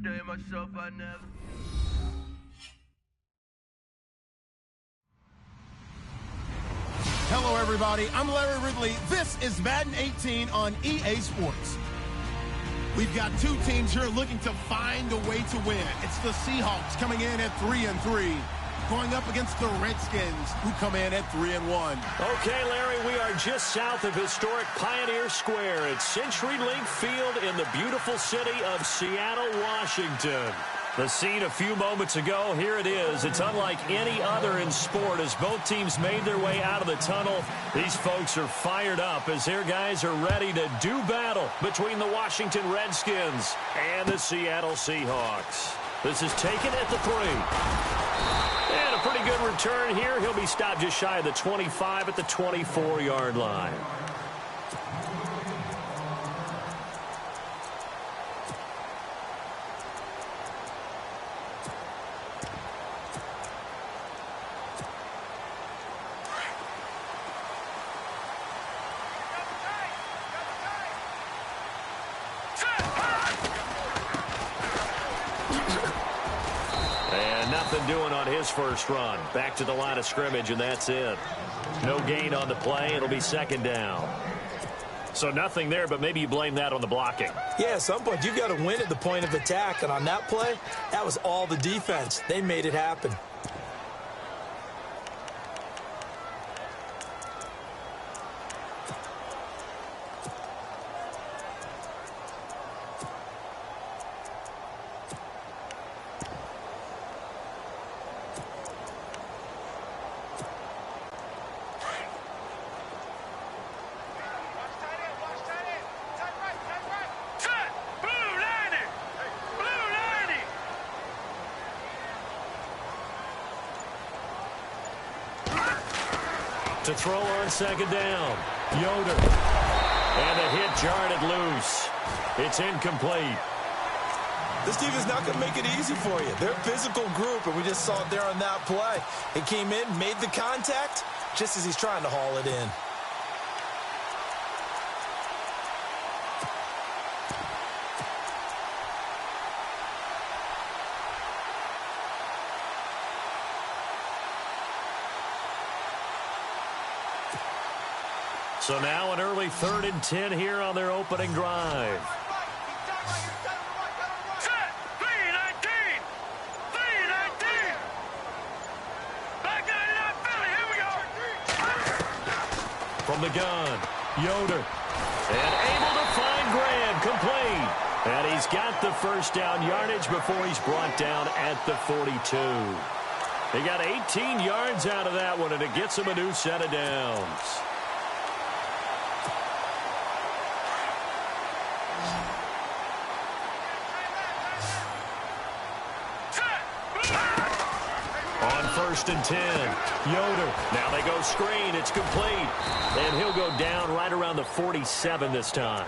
day myself, I never. Hello, everybody. I'm Larry Ridley. This is Madden 18 on EA Sports. We've got two teams here looking to find a way to win. It's the Seahawks coming in at 3-3, going up against the Redskins, who come in at 3-1. Okay, Larry, we are just south of historic Pioneer Square at CenturyLink Field in the beautiful city of Seattle, Washington. The scene a few moments ago, here it is. It's unlike any other in sport as both teams made their way out of the tunnel. These folks are fired up as their guys are ready to do battle between the Washington Redskins and the Seattle Seahawks. This is taken at the 3. And a pretty good return here. He'll be stopped just shy of the 25 at the 24-yard line. Doing on his first run. Back to the line of scrimmage, and that's it. No gain on the play. It'll be second down. So nothing there, but maybe you blame that on the blocking. Yeah, at some point, you've got to win at the point of attack. And on that play, that was all the defense. They made it happen. To throw on second down. Yoder. And the hit jarred it loose. It's incomplete. This team is not going to make it easy for you. They're a physical group, and we just saw it there on that play. He came in, made the contact, just as he's trying to haul it in. So now an early 3rd and 10 here on their opening drive. From the gun, Yoder. And able to find Graham, complete. And he's got the first down yardage before he's brought down at the 42. He got 18 yards out of that one, and it gets him a new set of downs. On 1st and 10, Yoder. Now they go screen. It's complete. And he'll go down right around the 47 this time.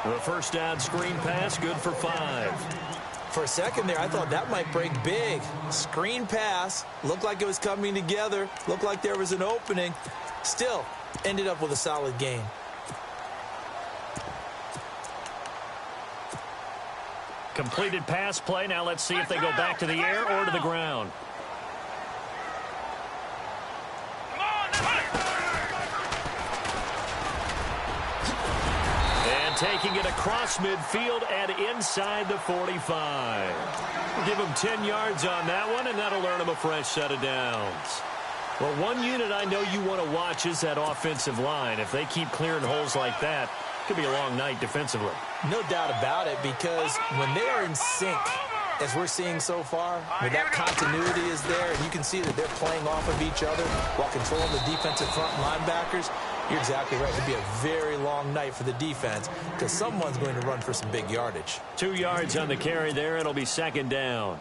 The first down screen pass, good for 5. For a second there, I thought that might break big. Screen pass. Looked like it was coming together. Looked like there was an opening. Still, ended up with a solid gain. Completed pass play. Now let's see if they go back to the air or to the ground. And taking it across midfield and inside the 45. Give him 10 yards on that one, and that'll earn him a fresh set of downs. Well, one unit I know you want to watch is that offensive line. If they keep clearing holes like that, it could be a long night defensively. No doubt about it, because when they are in sync, as we're seeing so far, when that continuity is there, and you can see that they're playing off of each other while controlling the defensive front linebackers, you're exactly right. It'll be a very long night for the defense because someone's going to run for some big yardage. 2 yards on the carry there. It'll be second down.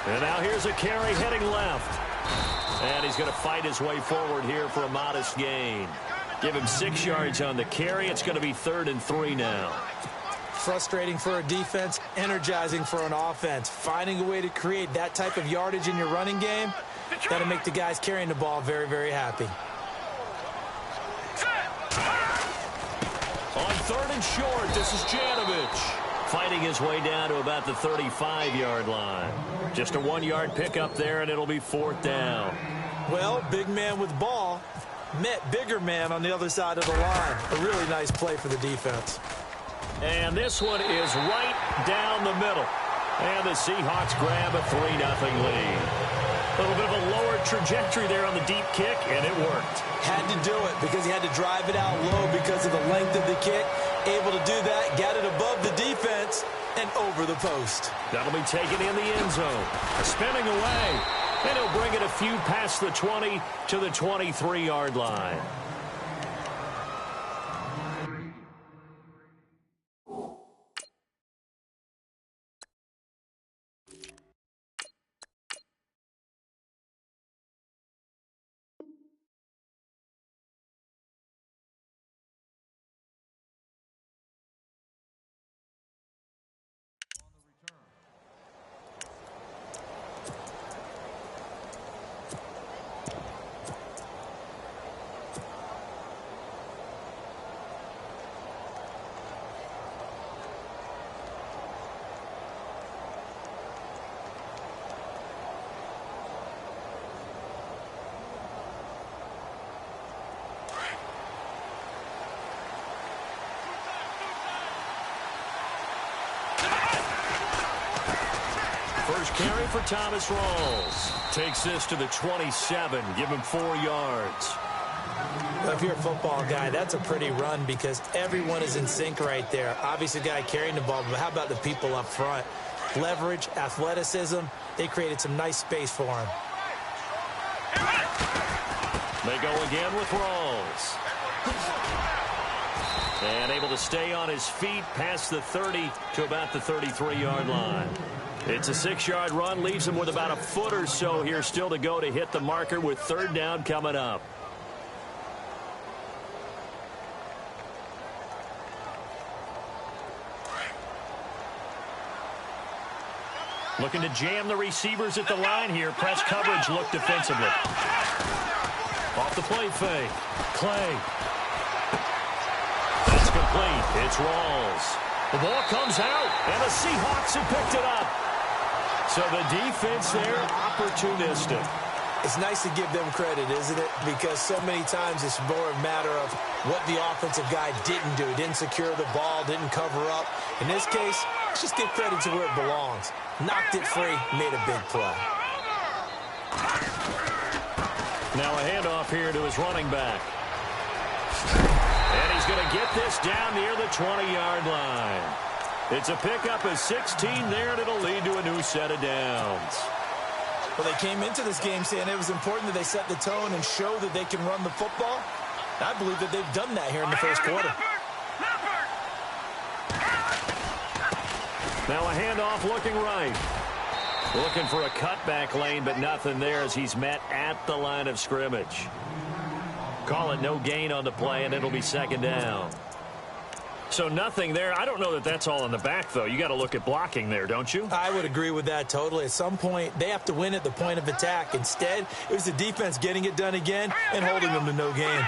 And now here's a carry heading left. And he's going to fight his way forward here for a modest gain. Give him 6 yards on the carry. It's going to be 3rd and 3 now. Frustrating for a defense, energizing for an offense. Finding a way to create that type of yardage in your running game, that'll make the guys carrying the ball very, very happy. On 3rd and short, this is Janovich. Fighting his way down to about the 35-yard line. Just a 1-yard pickup there, and it'll be 4th down. Well, big man with ball met bigger man on the other side of the line. A really nice play for the defense. And this one is right down the middle. And the Seahawks grab a 3-0 lead. A little bit of a lower trajectory there on the deep kick, and it worked. Had to do it because he had to drive it out low because of the length of the kick. Able to do that, got it above the defense, and over the post. That'll be taken in the end zone. Spinning away. And he'll bring it a few past the 20 to the 23-yard line. First carry for Thomas Rawls. Takes this to the 27. Give him 4 yards. Well, if you're a football guy, that's a pretty run because everyone is in sync right there. Obviously, the guy carrying the ball, but how about the people up front? Leverage, athleticism, they created some nice space for him. They go again with Rawls. And able to stay on his feet past the 30 to about the 33-yard line. It's a 6-yard run, leaves him with about a foot or so here still to go to hit the marker with 3rd down coming up. Looking to jam the receivers at the line here. Press coverage look defensively. Off the play fake. Clay. That's complete. It's Rawls. The ball comes out, and the Seahawks have picked it up. So the defense there, opportunistic. It's nice to give them credit, isn't it? Because so many times it's more a matter of what the offensive guy didn't do. Didn't secure the ball, didn't cover up. In this case, let's just give credit to where it belongs. Knocked it free, made a big play. Now a handoff here to his running back. And he's going to get this down near the 20-yard line. It's a pickup of 16 there, and it'll lead to a new set of downs. Well, they came into this game saying it was important that they set the tone and show that they can run the football. I believe that they've done that here in the first quarter. Now a handoff looking right. Looking for a cutback lane, but nothing there as he's met at the line of scrimmage. Call it no gain on the play, and it'll be 2nd down. So nothing there. I don't know that that's all in the back, though. You got to look at blocking there, don't you? I would agree with that totally. At some point, they have to win at the point of attack. Instead, it was the defense getting it done again and holding them to no gain.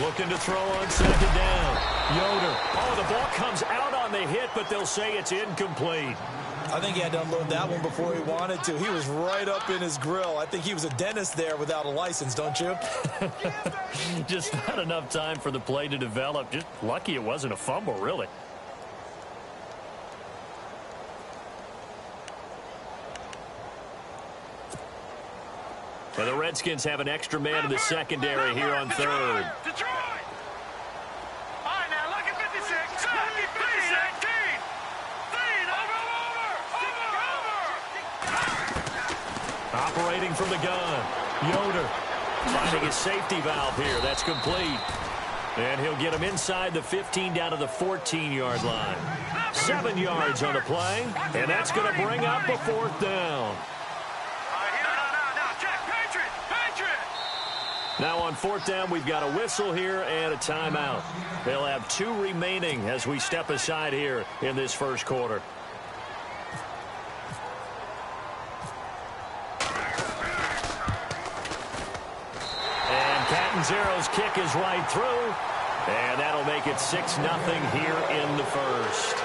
Looking to throw on 2nd down. Yoder. Oh, the ball comes out on the hit, but they'll say it's incomplete. I think he had to unload that one before he wanted to. He was right up in his grill. I think he was a dentist there without a license, don't you? Just not enough time for the play to develop. Just lucky it wasn't a fumble, really. And the Redskins have an extra man in the secondary here on 3rd. Operating from the gun. Yoder finding his safety valve here. That's complete. And he'll get him inside the 15 down to the 14-yard line. 7 yards on the play. And that's going to bring up a 4th down. Now on fourth down, we've got a whistle here and a timeout. They'll have 2 remaining as we step aside here in this first quarter. And Catanzaro's kick is right through. And that'll make it 6-0 here in the first.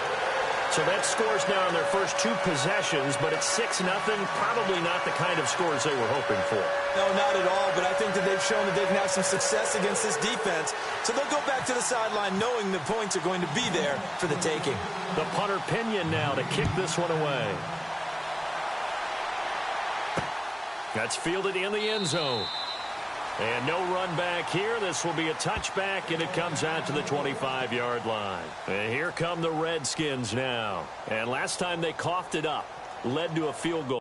So that scores now in their first 2 possessions, but it's 6-0. Probably not the kind of scores they were hoping for. No, not at all, but I think that they've shown that they can have some success against this defense. So they'll go back to the sideline knowing the points are going to be there for the taking. The punter Pinion now to kick this one away. That's fielded in the end zone. And no run back here. This will be a touchback, and it comes out to the 25-yard line. And here come the Redskins now. And last time they coughed it up, led to a field goal.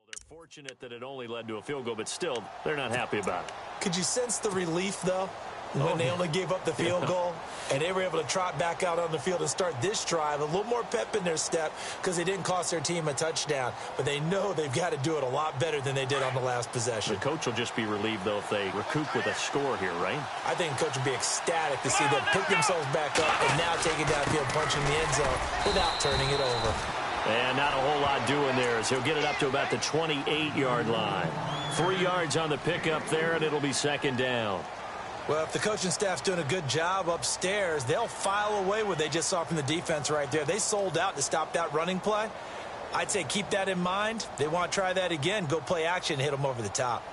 They're fortunate that it only led to a field goal, but still, they're not happy about it. Could you sense the relief, though, when they only gave up the field goal and they were able to trot back out on the field and start this drive? A little more pep in their step because they didn't cost their team a touchdown, but they know they've got to do it a lot better than they did on the last possession. The coach will just be relieved, though, if they recoup with a score here, right? I think the coach will be ecstatic to see them pick themselves back up and now take it downfield, punching the end zone without turning it over. And not a whole lot doing there as he'll get it up to about the 28-yard line. 3 yards on the pickup there, and it'll be second down. Well, if the coaching staff's doing a good job upstairs, they'll file away what they just saw from the defense right there. They sold out to stop that running play. I'd say keep that in mind. They want to try that again, go play action, hit them over the top.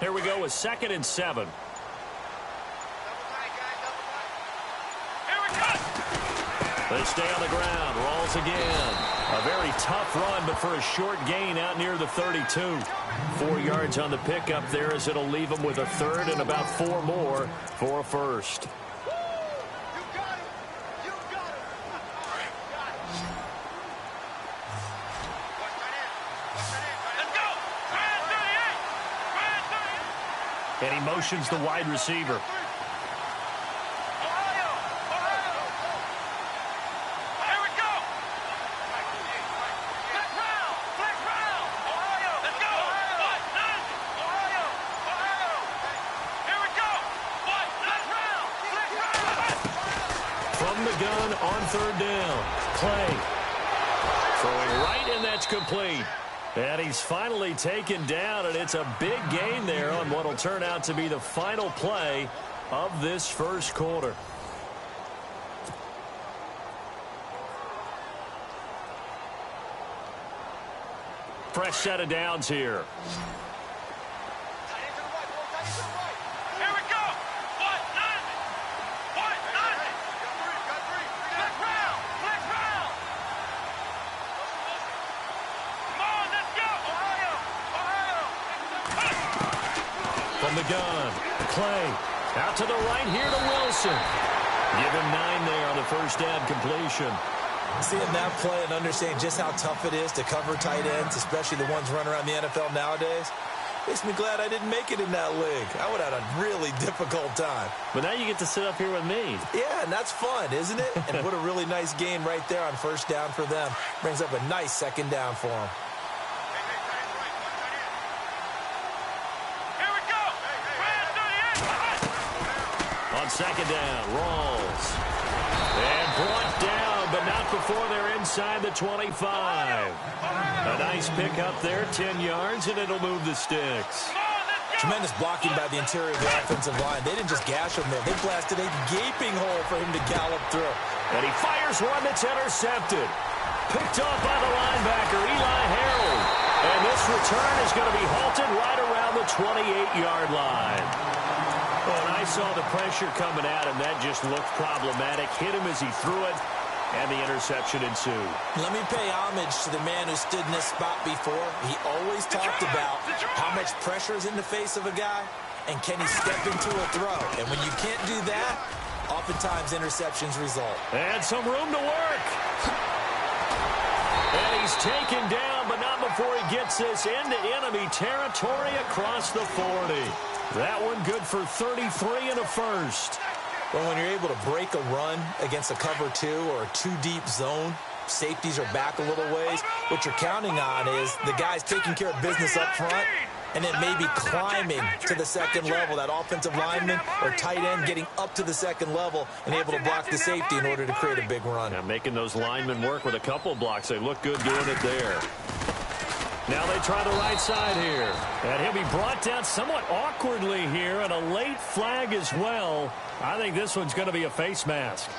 Here we go with 2nd and 7. They stay on the ground. Rolls again. A very tough run, but for a short gain out near the 32. 4 yards on the pickup there as it'll leave them with a third and about 4 more for a first. And he motions the wide receiver. From the gun on 3rd down. Play. Throwing right, and that's complete. And he's finally taken down, and it's a big gain there on what will turn out to be the final play of this first quarter. Fresh set of downs here. gun. Clay out to the right here to Wilson. Give him 9 there on the first down completion. Seeing that play and understanding just how tough it is to cover tight ends, especially the ones running around the NFL nowadays, makes me glad I didn't make it in that league. I would have had a really difficult time. But now you get to sit up here with me. Yeah, and that's fun, isn't it? And what a really nice gain right there on first down for them. Brings up a nice second down for them. Here we go. On second down, Rawls. And brought down, but not before they're inside the 25. A nice pickup there, 10 yards, and it'll move the sticks. Tremendous blocking by the interior of the offensive line. They didn't just gash him there. They blasted a gaping hole for him to gallop through. And he fires one that's intercepted. Picked off by the linebacker, Eli Harold. And this return is going to be halted right around the 28-yard line. When I saw the pressure coming at him, that just looked problematic. Hit him as he threw it, and the interception ensued. Let me pay homage to the man who stood in this spot before. He always talked about how much pressure is in the face of a guy, and can he step into a throw. And when you can't do that, oftentimes interceptions result. And some room to work. And he's taken down, but not before he gets this into enemy territory across the 40. That one good for 33 and a first. Well, when you're able to break a run against a cover 2 or a 2-deep zone, safeties are back a little ways. What you're counting on is the guys taking care of business up front and then maybe climbing to the second level, that offensive lineman or tight end getting up to the second level and able to block the safety in order to create a big run. Now making those linemen work with a couple blocks. They look good doing it there. Now they try the right side here. And he'll be brought down somewhat awkwardly here, and a late flag as well. I think this one's going to be a face mask.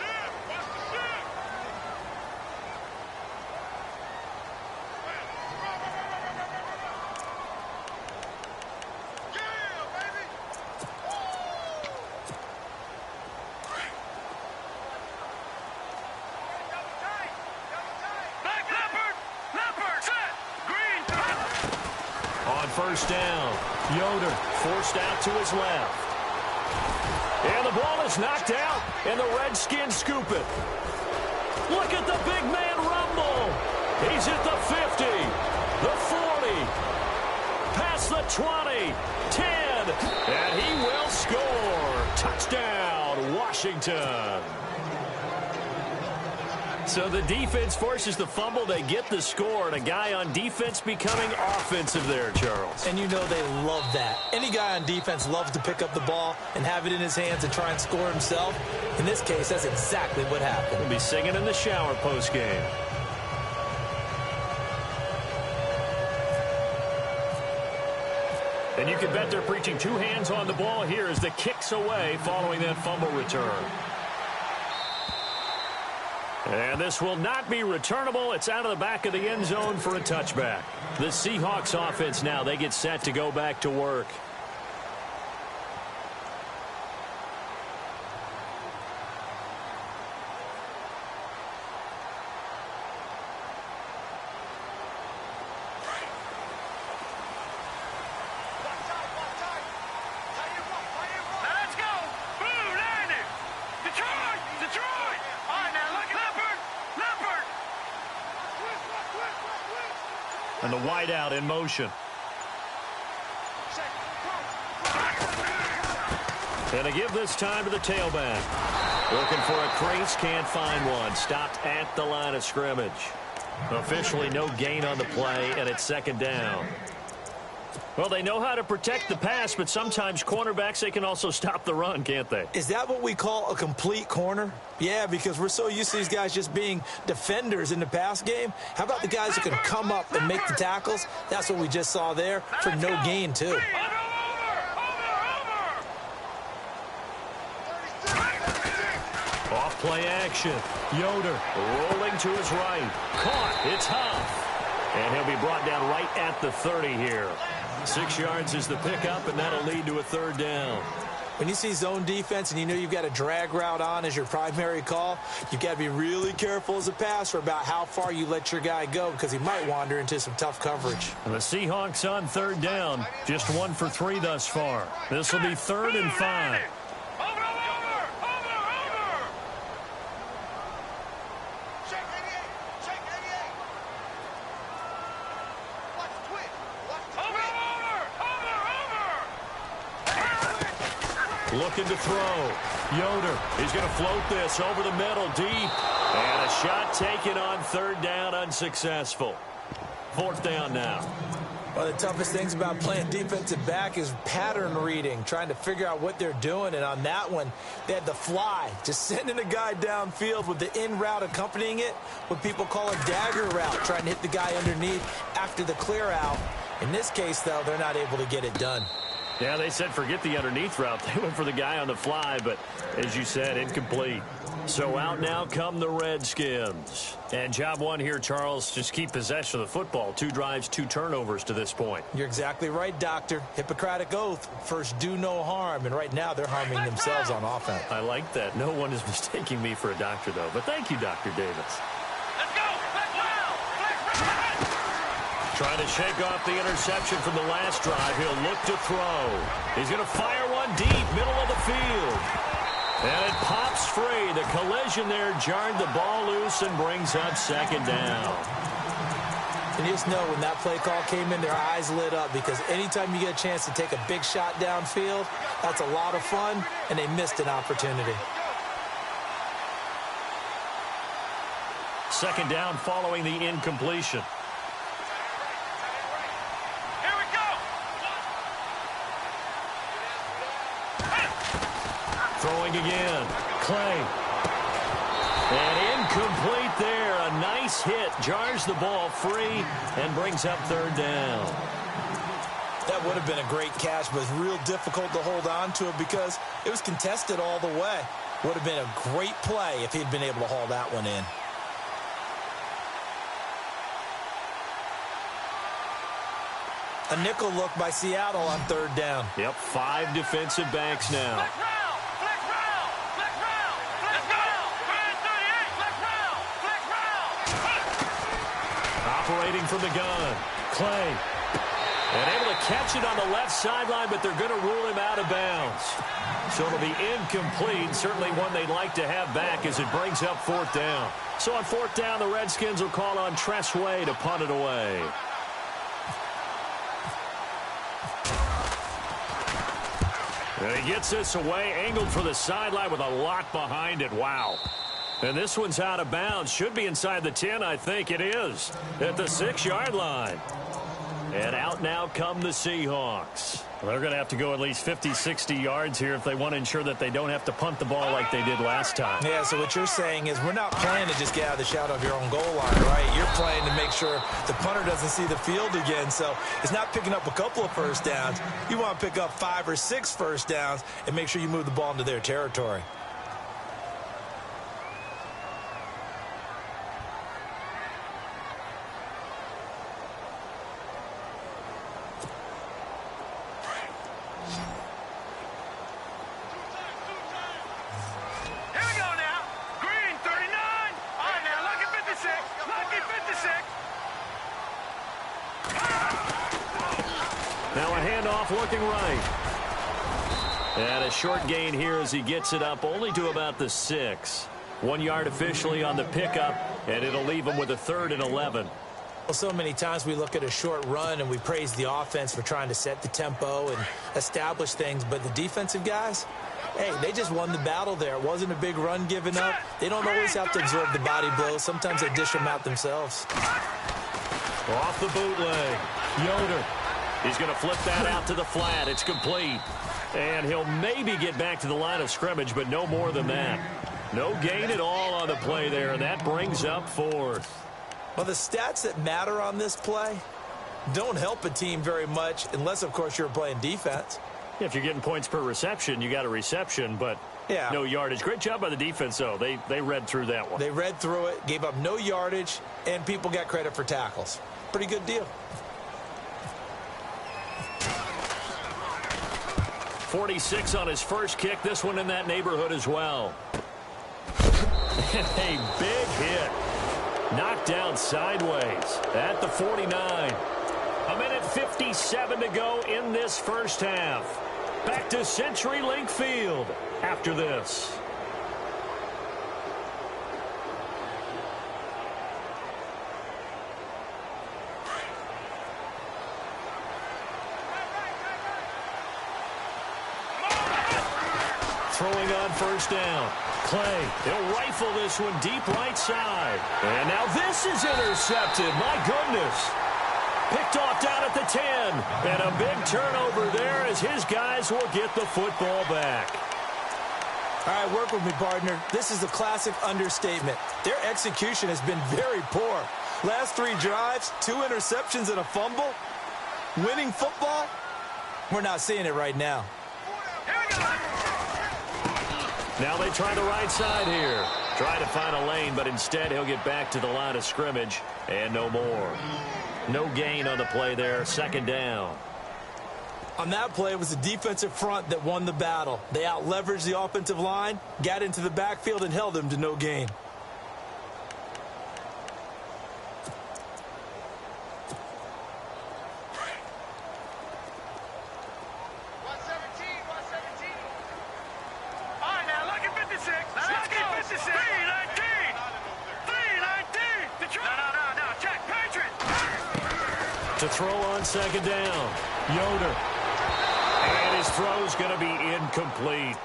First down. Yoder forced out to his left. And the ball is knocked out, and the Redskins scoop it. Look at the big man rumble. He's at the 50, the 40, past the 20, 10, and he will score. Touchdown, Washington. So the defense forces the fumble. They get the score, and a guy on defense becoming offensive there, Charles. And you know they love that. Any guy on defense loves to pick up the ball and have it in his hands and try and score himself. In this case, that's exactly what happened. He'll be singing in the shower post-game. And you can bet they're preaching 2 hands on the ball here as the kick's away following that fumble return. And this will not be returnable. It's out of the back of the end zone for a touchback. The Seahawks offense now, they get set to go back to work. And the wideout in motion. And a give this time to the tailback. Looking for a crease, can't find one. Stopped at the line of scrimmage. Officially no gain on the play, and it's second down. Well, they know how to protect the pass, but sometimes cornerbacks, they can also stop the run, can't they? Is that what we call a complete corner? Yeah, because we're so used to these guys just being defenders in the pass game. How about the guys who can come up and make the tackles? That's what we just saw there for no gain, too. Off play action. Yoder rolling to his right. Caught. It's Huff. And he'll be brought down right at the 30 here. 6 yards is the pickup, and that'll lead to a third down. When you see zone defense and you know you've got a drag route on as your primary call, you've got to be really careful as a passer about how far you let your guy go because he might wander into some tough coverage. And the Seahawks on third down, just 1 for 3 thus far. This will be 3rd and 5. Looking to throw. Yoder, he's going to float this over the middle, deep. And a shot taken on 3rd down, unsuccessful. 4th down now. One of the toughest things about playing defensive back is pattern reading, trying to figure out what they're doing. And on that one, they had the fly, just sending a guy downfield with the in route accompanying it, what people call a dagger route, trying to hit the guy underneath after the clear out. In this case, though, they're not able to get it done. Yeah, they said forget the underneath route. They went for the guy on the fly, but as you said, incomplete. So out now come the Redskins. And job one here, Charles, just keep possession of the football. 2 drives, 2 turnovers to this point. You're exactly right, Doctor. Hippocratic oath. First, do no harm. And right now, they're harming themselves on offense. I like that. No one is mistaking me for a doctor, though. But thank you, Dr. Davis. Trying to shake off the interception from the last drive. He'll look to throw. He's going to fire one deep, middle of the field. And it pops free. The collision there jarred the ball loose and brings up 2nd down. And you just know when that play call came in, their eyes lit up because anytime you get a chance to take a big shot downfield, that's a lot of fun, and they missed an opportunity. 2nd down following the incompletion. Throwing again. Clay. And incomplete there. A nice hit. Jars the ball free and brings up 3rd down. That would have been a great catch, but it's real difficult to hold on to it because it was contested all the way. Would have been a great play if he'd been able to haul that one in. A nickel look by Seattle on 3rd down. Yep, 5 defensive backs now. Operating from the gun. Clay. And able to catch it on the left sideline, but they're going to rule him out of bounds. So it'll be incomplete. Certainly one they'd like to have back as it brings up 4th down. So on 4th down, the Redskins will call on Tressway to punt it away. And he gets this away, angled for the sideline with a lot behind it. Wow. And this one's out of bounds. Should be inside the 10, I think it is. At the 6-yard line. And out now come the Seahawks. Well, they're going to have to go at least 50, 60 yards here if they want to ensure that they don't have to punt the ball like they did last time. Yeah, so what you're saying is we're not playing to just get out of the shadow of your own goal line, right? You're playing to make sure the punter doesn't see the field again. So it's not picking up a couple of first downs. You want to pick up 5 or 6 first downs and make sure you move the ball into their territory. Looking right. And a short gain here as he gets it up only to about the 6. 1 yard officially on the pickup, and it'll leave him with a 3rd and 11. Well, so many times we look at a short run and we praise the offense for trying to set the tempo and establish things, but the defensive guys, hey, they just won the battle there. It wasn't a big run given up. They don't always have to absorb the body blows. Sometimes they dish them out themselves. Off the bootleg. Yoder. He's going to flip that out to the flat. It's complete. And he'll maybe get back to the line of scrimmage, but no more than that. No gain at all on the play there, and that brings up 4th. Well, the stats that matter on this play don't help a team very much unless, of course, you're playing defense. If you're getting points per reception, you got a reception, but no yardage. Great job by the defense, though. They read through that one. They read through it, gave up no yardage, and people got credit for tackles. Pretty good deal. 46 on his first kick. This one in that neighborhood as well. A big hit. Knocked down sideways at the 49. A minute 57 to go in this first half. Back to CenturyLink Field after this. Throwing on first down. Clay, he'll rifle this one deep right side. And now this is intercepted. My goodness. Picked off down at the 10. And a big turnover there as his guys will get the football back. All right, work with me, partner. This is a classic understatement. Their execution has been very poor. Last 3 drives, 2 interceptions and a fumble. Winning football? We're not seeing it right now. Now they try the right side here. Try to find a lane, but instead he'll get back to the line of scrimmage and no more. No gain on the play there. Second down. On that play, it was the defensive front that won the battle. They out-leveraged the offensive line, got into the backfield, and held them to no gain. To throw on second down. Yoder. And his throw's going to be incomplete.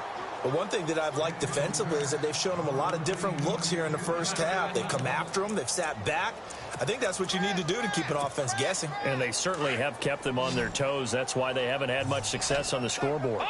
But one thing that I've liked defensively is that they've shown him a lot of different looks here in the first half. They've come after him. They've sat back. I think that's what you need to do to keep an offense guessing. And they certainly have kept them on their toes. That's why they haven't had much success on the scoreboard.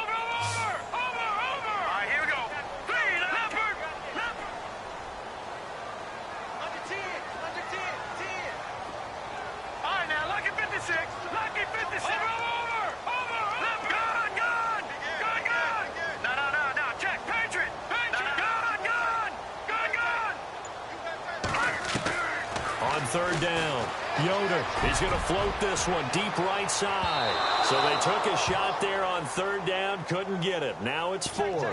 Third down. Yoder, he's going to float this one deep right side. So they took a shot there on third down, couldn't get it. Now it's 4. Well,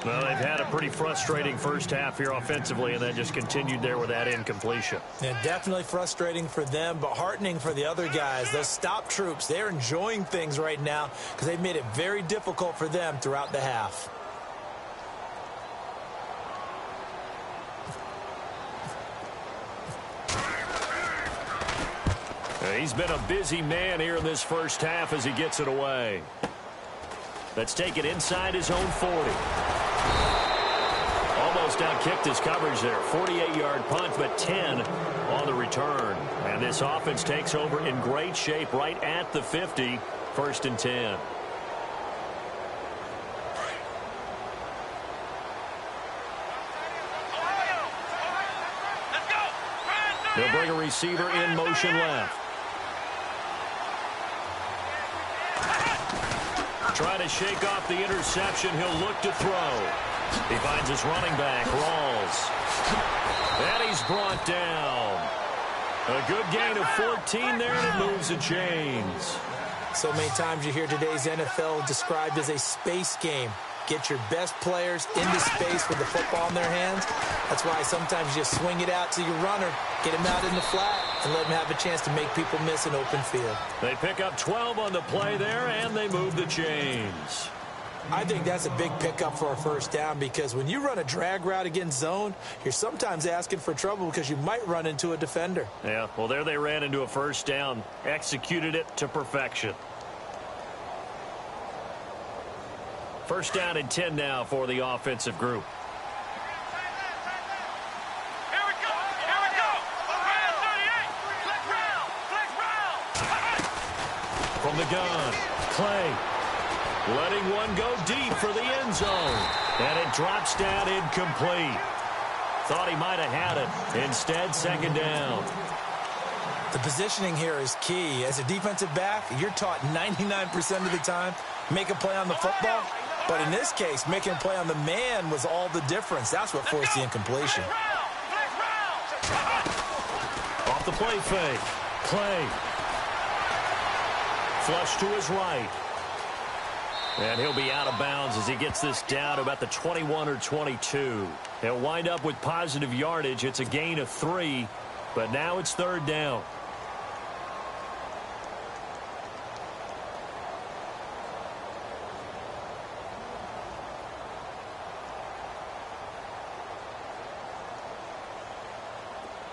they've had a pretty frustrating first half here offensively, and then just continued there with that incompletion. Yeah, definitely frustrating for them, but heartening for the other guys. Those stop troops, they're enjoying things right now because they've made it very difficult for them throughout the half. He's been a busy man here in this first half as he gets it away. Let's take it inside his own 40. Almost outkicked his coverage there. 48-yard punt, but 10 on the return. And this offense takes over in great shape right at the 50. First and 10. They'll bring a receiver in motion left. Try to shake off the interception. He'll look to throw. He finds his running back, Rawls. And he's brought down. A good gain of 14 there, and it moves the chains. So many times you hear today's NFL described as a space game. Get your best players into space with the football in their hands. That's why sometimes you just swing it out to your runner, get him out in the flat, and let him have a chance to make people miss an open field. They pick up 12 on the play there, and they move the chains. I think that's a big pickup for a first down because when you run a drag route against zone, you're sometimes asking for trouble because you might run into a defender. Yeah, well, there they ran into a first down, executed it to perfection. First down and 10 now for the offensive group. Here we go. From the gun, Clay letting one go deep for the end zone. And it drops down incomplete. Thought he might have had it. Instead, second down. The positioning here is key. As a defensive back, you're taught 99% of the time, make a play on the football. But in this case, making a play on the man was all the difference. That's what forced the incompletion. Off the play fake. Clay. Flush to his right. And he'll be out of bounds as he gets this down to about the 21 or 22. He'll wind up with positive yardage. It's a gain of 3, but now it's third down.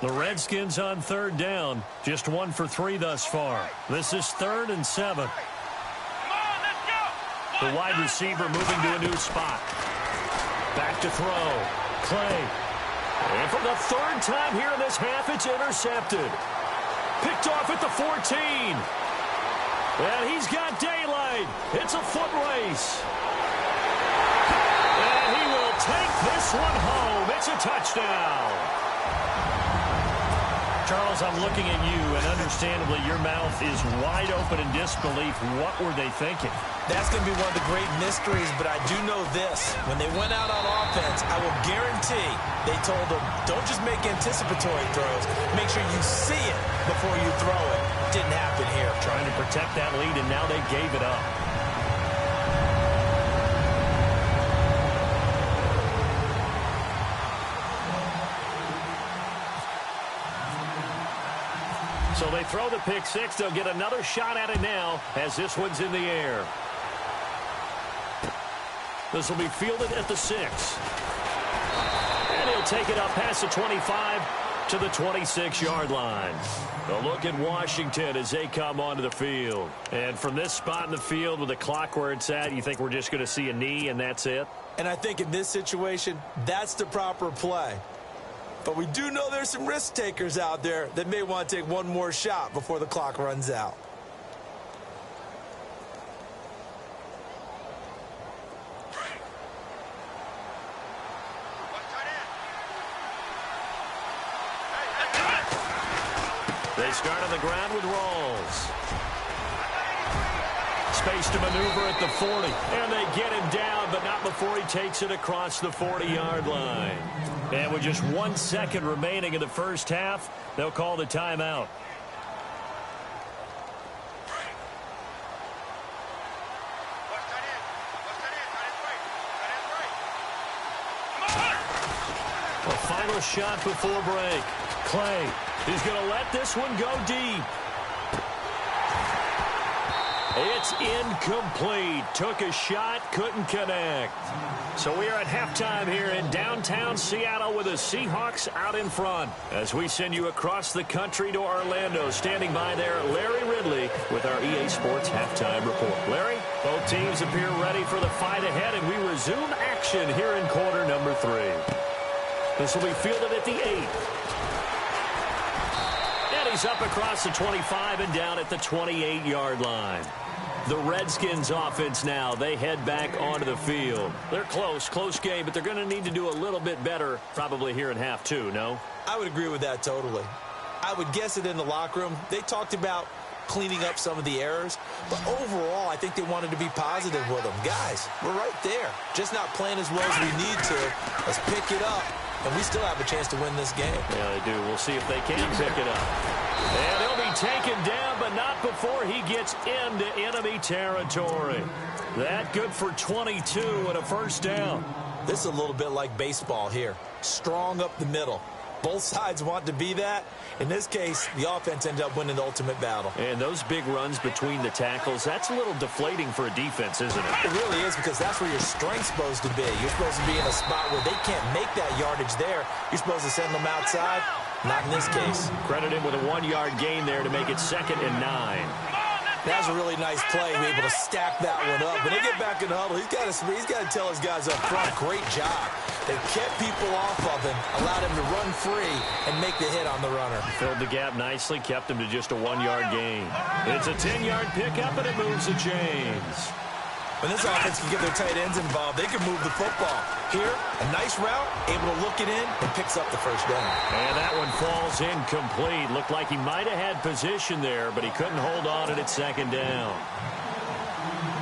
The Redskins on third down, just 1 for 3 thus far. This is 3rd and 7. The wide receiver moving to a new spot. Back to throw. Clay. And for the 3rd time here in this half, it's intercepted. Picked off at the 14. And he's got daylight. It's a foot race. And he will take this one home. It's a touchdown. Charles, I'm looking at you, and understandably, your mouth is wide open in disbelief. What were they thinking? That's going to be one of the great mysteries, but I do know this. When they went out on offense, I will guarantee they told them, don't just make anticipatory throws. Make sure you see it before you throw it. Didn't happen here. Trying to protect that lead, and now they gave it up. So they throw the pick six. They'll get another shot at it now as this one's in the air. This will be fielded at the 6. And he'll take it up past the 25 to the 26-yard line. A look at Washington as they come onto the field. And from this spot in the field with the clock where it's at, you think we're just going to see a knee and that's it? And I think in this situation, that's the proper play. But we do know there's some risk takers out there that may want to take one more shot before the clock runs out. They start on the ground with Rawls. Space to maneuver at the 40. And they get him down, but not before he takes it across the 40-yard line. And with just 1 second remaining in the first half, they'll call the timeout. A final shot before break. Clay, he's going to let this one go deep. It's incomplete. Took a shot, couldn't connect. So we are at halftime here in downtown Seattle with the Seahawks out in front. As we send you across the country to Orlando, standing by there, Larry Ridley with our EA Sports halftime report. Larry, both teams appear ready for the fight ahead, and we resume action here in quarter number 3. This will be fielded at the 8. And he's up across the 25 and down at the 28-yard line. The Redskins offense now, they head back onto the field. They're close game, but they're going to need to do a little bit better probably here in half 2, no? I would agree with that totally. I would guess it in the locker room. They talked about cleaning up some of the errors, but overall, I think they wanted to be positive with them. Guys, we're right there. Just not playing as well as we need to. Let's pick it up, and we still have a chance to win this game. Yeah, they do. We'll see if they can pick it up. And he'll be taken down, but not before he gets into enemy territory. That good for 22 and a first down. This is a little bit like baseball here. Strong up the middle. Both sides want to be that. In this case, the offense ended up winning the ultimate battle. And those big runs between the tackles, that's a little deflating for a defense, isn't it? It really is, because that's where your strength's supposed to be. You're supposed to be in a spot where they can't make that yardage there. You're supposed to send them outside. Not in this case. Credit him with a 1-yard gain there to make it 2nd and 9. That's a really nice play, be able to stack that one up. When they get back in the huddle, he's got to tell his guys up front, great job. They kept people off of him, allowed him to run free and make the hit on the runner. Filled the gap nicely, kept him to just a 1-yard gain. It's a 10-yard pickup, and it moves the chains. When this offense can get their tight ends involved, they can move the football. Here, a nice route, able to look it in, and picks up the first down. And that one falls incomplete. Looked like he might have had position there, but he couldn't hold on at 2nd down.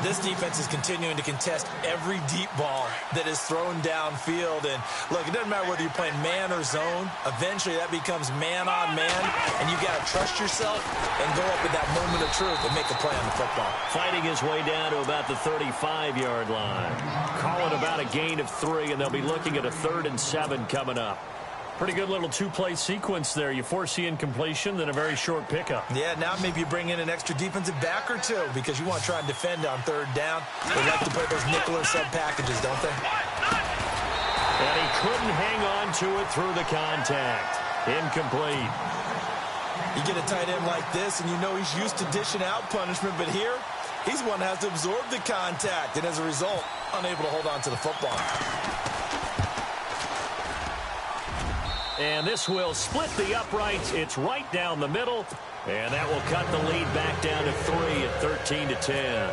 This defense is continuing to contest every deep ball that is thrown downfield. And look, it doesn't matter whether you're playing man or zone. Eventually, that becomes man on man, and you've got to trust yourself and go up at that moment of truth and make a play on the football. Fighting his way down to about the 35-yard line. Calling about a gain of 3, and they'll be looking at a 3rd and 7 coming up. Pretty good little two-play sequence there. You force the incompletion, then a very short pickup. Yeah, now maybe you bring in an extra defensive back or two because you want to try and defend on 3rd down. They like to play those nickel or sub packages, don't they? And he couldn't hang on to it through the contact. Incomplete. You get a tight end like this, and you know he's used to dishing out punishment, but here, he's the one that has to absorb the contact, and as a result, unable to hold on to the football. And this will split the uprights. It's right down the middle. And that will cut the lead back down to 3 at 13-10.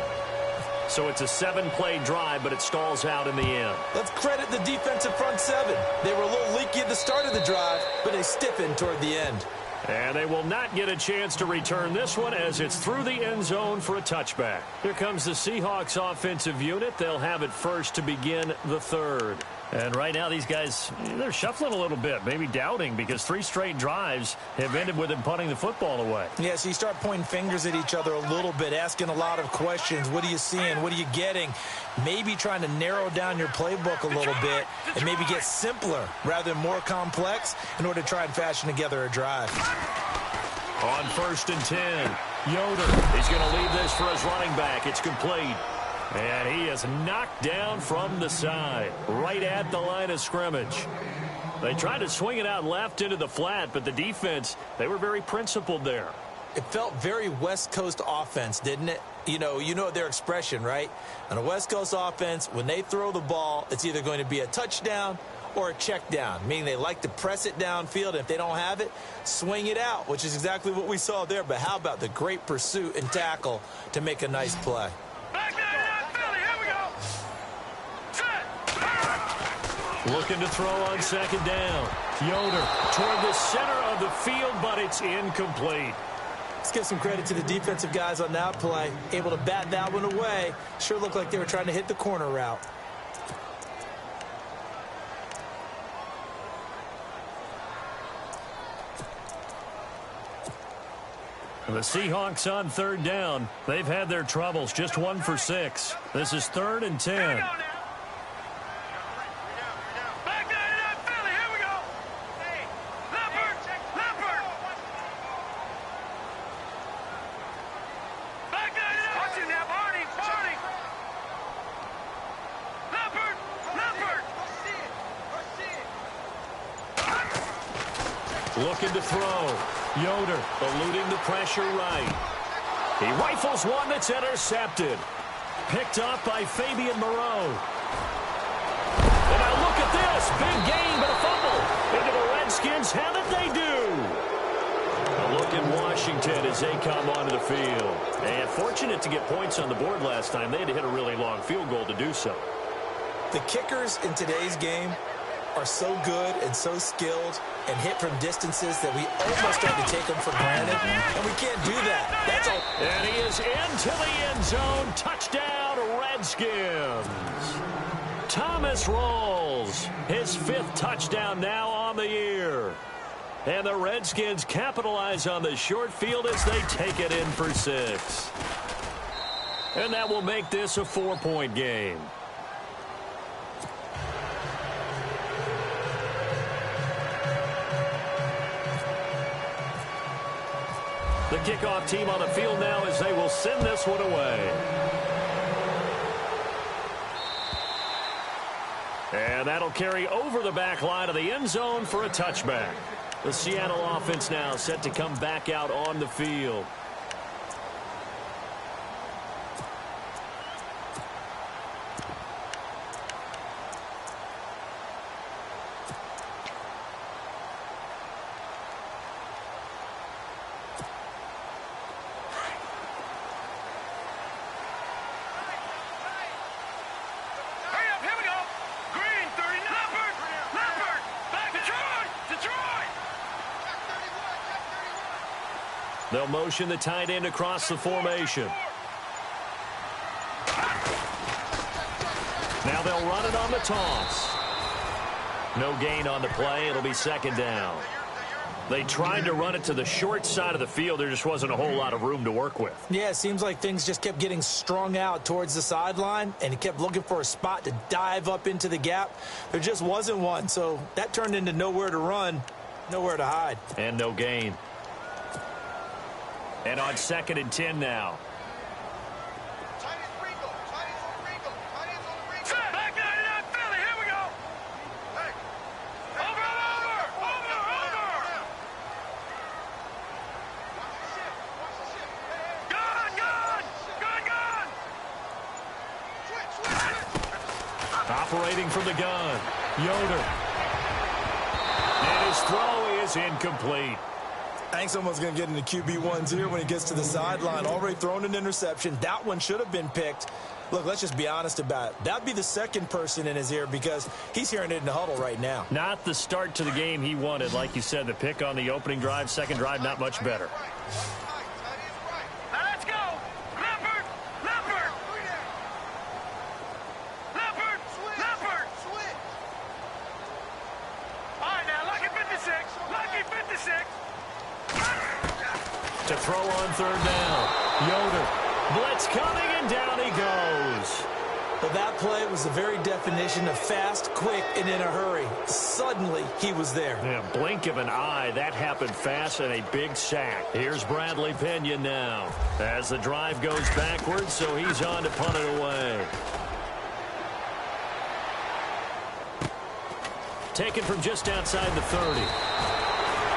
So it's a 7-play drive, but it stalls out in the end. Let's credit the defensive front 7. They were a little leaky at the start of the drive, but they stiffened toward the end. And they will not get a chance to return this one as it's through the end zone for a touchback. Here comes the Seahawks offensive unit. They'll have it first to begin the 3rd. And right now these guys, they're shuffling a little bit, maybe doubting, because 3 straight drives have ended with them punting the football away. Yeah, so you start pointing fingers at each other a little bit, asking a lot of questions. What are you seeing? What are you getting? Maybe trying to narrow down your playbook a little bit and maybe get simpler rather than more complex in order to try and fashion together a drive. On 1st and 10, Yoder is going to leave this for his running back. It's complete. And he is knocked down from the side, right at the line of scrimmage. They tried to swing it out left into the flat, but the defense, they were very principled there. It felt very West Coast offense, didn't it? You know their expression, right? On a West Coast offense, when they throw the ball, it's either going to be a touchdown or a check down, meaning they like to press it downfield, and if they don't have it, swing it out, which is exactly what we saw there. But how about the great pursuit and tackle to make a nice play? Looking to throw on 2nd down. Yoder toward the center of the field, but it's incomplete. Let's give some credit to the defensive guys on that play. Able to bat that one away. Sure looked like they were trying to hit the corner route. The Seahawks on 3rd down. They've had their troubles. Just 1 for 6. This is 3rd and 10. Looking to throw. Yoder eluding the pressure right. He rifles one that's intercepted. Picked up by Fabian Moreau. And now look at this. Big gain, but a fumble. Into the Redskins have it, they do. A look in Washington as they come onto the field. And fortunate to get points on the board last time. They had to hit a really long field goal to do so. The kickers in today's game are so good and so skilled and hit from distances that we almost start to take them for granted, and we can't do that. That's all. And he is into the end zone. Touchdown, Redskins. Thomas rolls. His 5th touchdown now on the year. And the Redskins capitalize on the short field as they take it in for 6. And that will make this a 4-point game. The kickoff team on the field now as they will send this one away. And that'll carry over the back line of the end zone for a touchback. The Seattle offense now set to come back out on the field. They'll motion the tight end across the formation. they'll run it on the toss. No gain on the play. It'll be second down. They tried to run it to the short side of the field. There just wasn't a whole lot of room to work with. Yeah, it seems like things just kept getting strung out towards the sideline, and he kept looking for a spot to dive up into the gap. There just wasn't one, so that turned into nowhere to run, nowhere to hide. And no gain. And on 2nd and 10 now. Operating from the gun, Yoder. And his throw is incomplete. I think someone's going to get into QB1s here when he gets to the sideline. Already thrown an interception. That one should have been picked. Look, let's just be honest about it. That'd be the second person in his ear because he's hearing it in the huddle right now. Not the start to the game he wanted. Like you said, the pick on the opening drive, second drive, not much better. To throw on 3rd down. Yoder. Blitz coming, and down he goes. Well, that play was the very definition of fast, quick, and in a hurry. Suddenly, he was there. Yeah, blink of an eye. That happened fast and a big sack. Here's Bradley Pinion now. As the drive goes backwards, so he's on to punt it away. Taken from just outside the 30.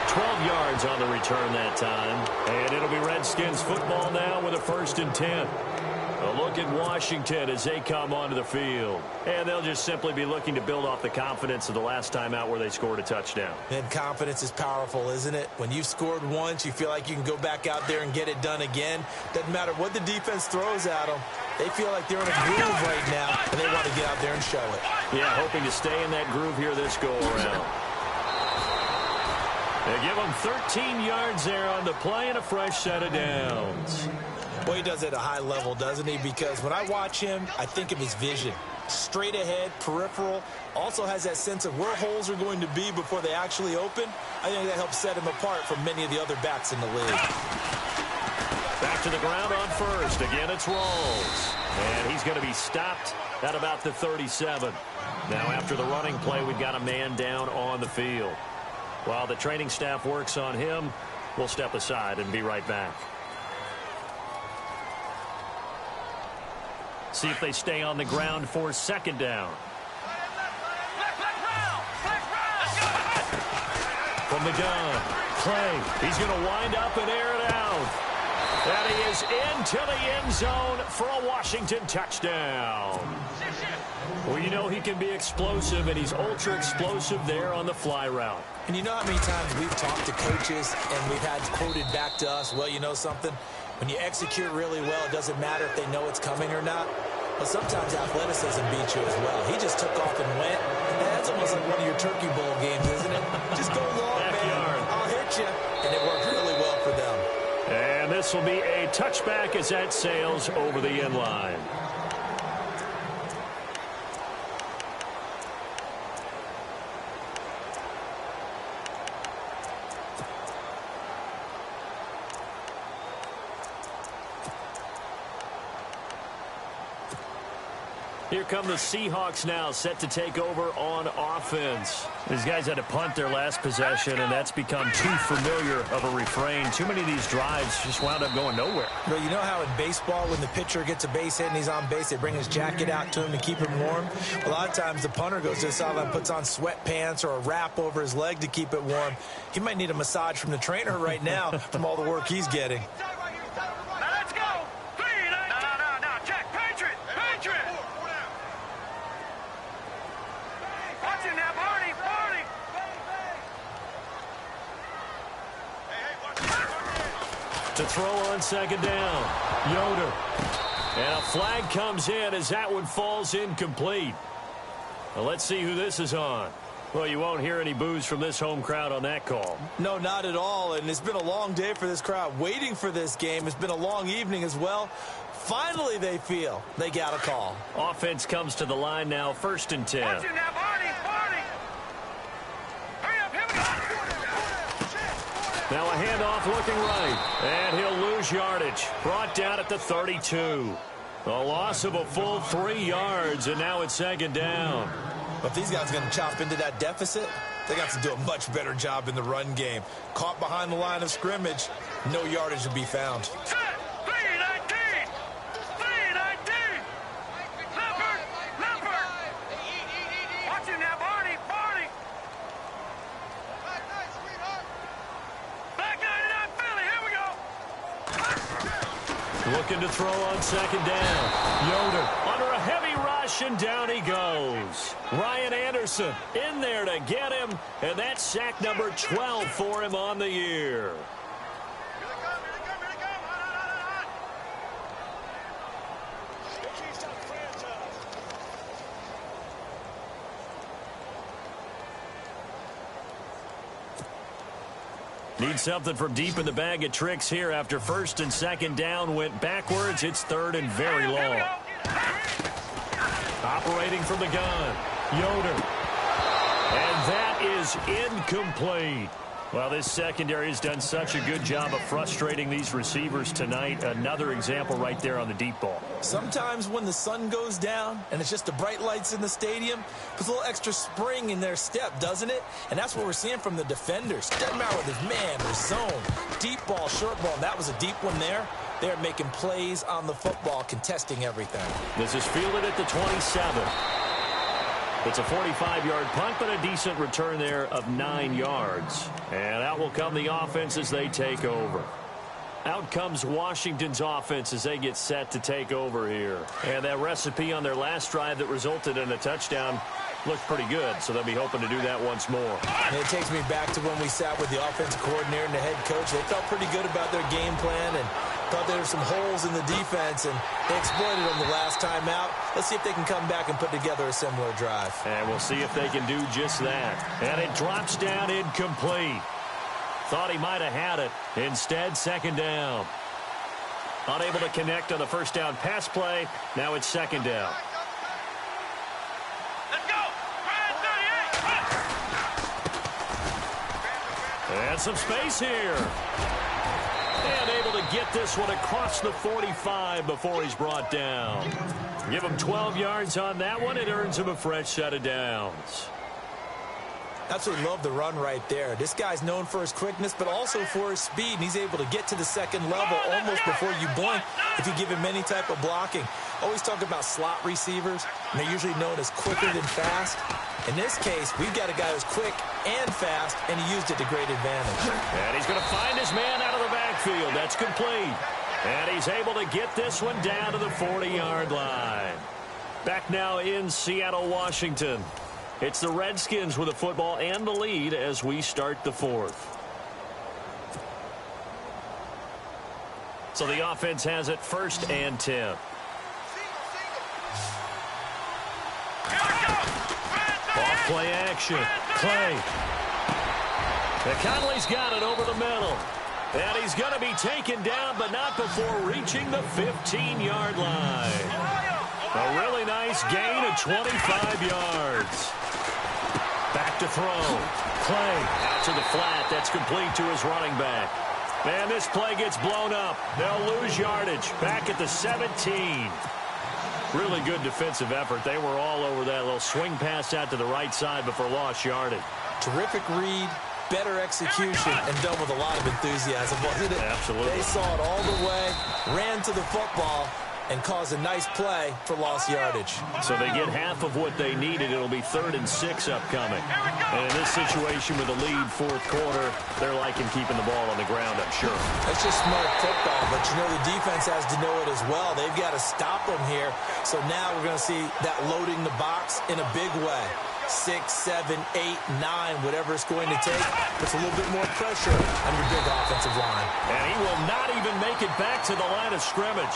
12 yards on the return that time. And it'll be Redskins football now with a 1st and 10. A look at Washington as they come onto the field. And they'll just simply be looking to build off the confidence of the last time out where they scored a touchdown. And confidence is powerful, isn't it? When you've scored once, you feel like you can go back out there and get it done again. Doesn't matter what the defense throws at them. They feel like they're in a groove right now, and they want to get out there and show it. Yeah, hoping to stay in that groove here this go-around. They give him 13 yards there on the play and a fresh set of downs. Boy, he does it at a high level, doesn't he? Because when I watch him, I think of his vision. Straight ahead, peripheral, also has that sense of where holes are going to be before they actually open. I think that helps set him apart from many of the other backs in the league. Back to the ground on 1st. Again, it's Rawls. And he's going to be stopped at about the 37. Now, after the running play, we've got a man down on the field. While the training staff works on him, we'll step aside and be right back. See if they stay on the ground for 2nd down. From the gun, Clay. He's going to wind up and air it out. And he is into the end zone for a Washington touchdown. Well, you know he can be explosive, and he's ultra explosive there on the fly route. And you know how many times we've talked to coaches and we've had quoted back to us, well, you know something? When you execute really well, it doesn't matter if they know it's coming or not. But sometimes athleticism beats you as well. He just took off and went. And that's almost like one of your Turkey Bowl games, isn't it? Just go long, man. I'll hit you. And it worked really well for them. And this will be a touchback as that sails over the end line. Here come the Seahawks now, set to take over on offense. These guys had to punt their last possession, and that's become too familiar of a refrain. Too many of these drives just wound up going nowhere. Well, you know how in baseball, when the pitcher gets a base hit and he's on base, they bring his jacket out to him to keep him warm? A lot of times the punter goes to the sideline, puts on sweatpants or a wrap over his leg to keep it warm. He might need a massage from the trainer right now from all the work he's getting. To throw on 2nd down, Yoder. And a flag comes in as that one falls incomplete. Well, let's see who this is on. Well, you won't hear any boos from this home crowd on that call. No, not at all. And it's been a long day for this crowd waiting for this game. It's been a long evening as well. Finally, they feel they got a call. Offense comes to the line now, 1st and 10. Watch it now, Barney. Hurry up, here we go. Now a handoff looking right, and he'll lose yardage. Brought down at the 32. A loss of a full 3 yards, and now it's 2nd down. But if these guys are going to chop into that deficit, they got to do a much better job in the run game. Caught behind the line of scrimmage, no yardage to be found. Set. 3-19. 3-19. Leopard. Watch it now, Barney. Back 99 Philly. Here we go. Looking to throw on 2nd down. Yoder under a heavy rush, and down he goes. Ryan Anderson in there to get him, and that's sack number 12 for him on the year. Need something from deep in the bag of tricks here after 1st and 2nd down went backwards. It's 3rd and very long. Operating from the gun, Yoder. And that is incomplete. Well, this secondary has done such a good job of frustrating these receivers tonight. Another example right there on the deep ball. Sometimes when the sun goes down and it's just the bright lights in the stadium, puts a little extra spring in their step, doesn't it? And that's what we're seeing from the defenders. Doesn't matter whether it's man or zone, deep ball, short ball. That was a deep one there. They're making plays on the football, contesting everything. This is fielded at the 27. It's a 45-yard punt, but a decent return there of 9 yards. And out will come the offense as they take over. Out comes Washington's offense as they get set to take over here. And that recipe on their last drive that resulted in a touchdown looked pretty good, so they'll be hoping to do that once more. And it takes me back to when we sat with the offensive coordinator and the head coach. They felt pretty good about their game plan and thought there were some holes in the defense, and they exploited them the last time out. Let's see if they can come back and put together a similar drive. And we'll see if they can do just that. And it drops down incomplete. Thought he might have had it. Instead, 2nd down. Unable to connect on the 1st down pass play. Now it's 2nd down. Let's go. And some space here. And able to get this one across the 45 before he's brought down. Give him 12 yards on that one. It earns him a fresh set of downs. Absolutely love the run right there. This guy's known for his quickness, but also for his speed, and he's able to get to the 2nd level almost before you blink if you give him any type of blocking. Always talk about slot receivers, and they're usually known as quicker than fast. In this case, we've got a guy who's quick and fast, and he used it to great advantage. And he's going to find his man out of the backfield. That's complete. And he's able to get this one down to the 40-yard line. Back now in Seattle, Washington. It's the Redskins with the football and the lead as we start the 4th. So the offense has it 1st and 10. Off play action. Clay. Conley's got it over the middle. And he's going to be taken down, but not before reaching the 15-yard line. A really nice gain of 25 yards. Back to throw. Clay out to the flat. That's complete to his running back. And this play gets blown up. They'll lose yardage. Back at the 17. Really good defensive effort. They were all over that little swing pass out to the right side before lost yardage. Terrific read, better execution, and done with a lot of enthusiasm, wasn't it? Absolutely. They saw it all the way, ran to the football, and caused a nice play for lost yardage. So they get half of what they needed. It'll be 3rd and 6 upcoming. And in this situation with the lead 4th quarter, they're liking keeping the ball on the ground, I'm sure. That's just smart football, but you know the defense has to know it as well. They've got to stop them here. So now we're going to see that loading the box in a big way. 6, 7, 8, 9, whatever it's going to take. Puts a little bit more pressure on your big offensive line. And he will not even make it back to the line of scrimmage.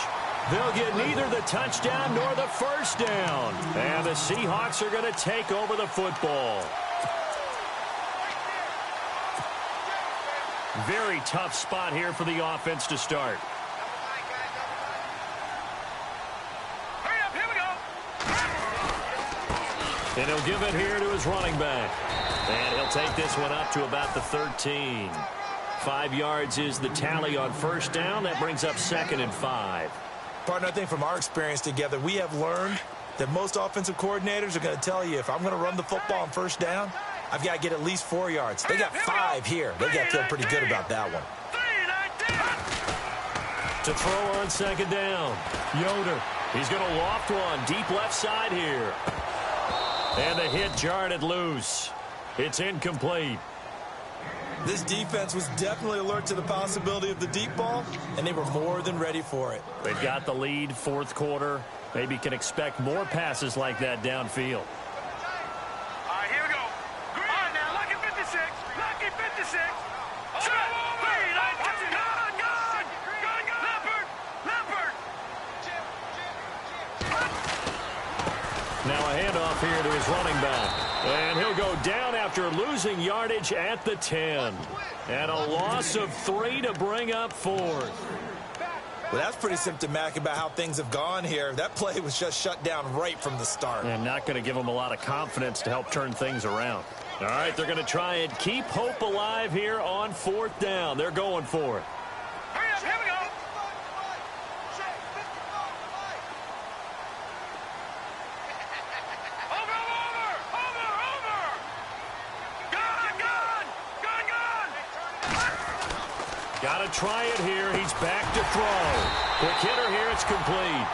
They'll get neither the touchdown nor the 1st down. And the Seahawks are going to take over the football. Very tough spot here for the offense to start. And he'll give it here to his running back. And he'll take this one up to about the 13. 5 yards is the tally on first down. That brings up 2nd and 5. Partner, I think from our experience together, we have learned that most offensive coordinators are going to tell you, if I'm going to run the football on first down, I've got to get at least 4 yards. They got 5 here. They got to feel pretty good about that one. To throw on 2nd down, Yoder. He's going to loft one deep left side here. And the hit jarred it loose. It's incomplete. This defense was definitely alert to the possibility of the deep ball, and they were more than ready for it. They've got the lead, 4th quarter. Maybe can expect more passes like that downfield. All right, here we go. All right, now, lucky 56. Lucky 56. Now a handoff here to his running back. And he'll go down after losing yardage at the 10. And a loss of 3 to bring up 4th. Well, that's pretty symptomatic about how things have gone here. That play was just shut down right from the start. And not going to give them a lot of confidence to help turn things around. All right, they're going to try and keep hope alive here on 4th down. They're going for it. Hurry up, here we go. Got to try it here. He's back to throw. Quick hitter here. It's complete.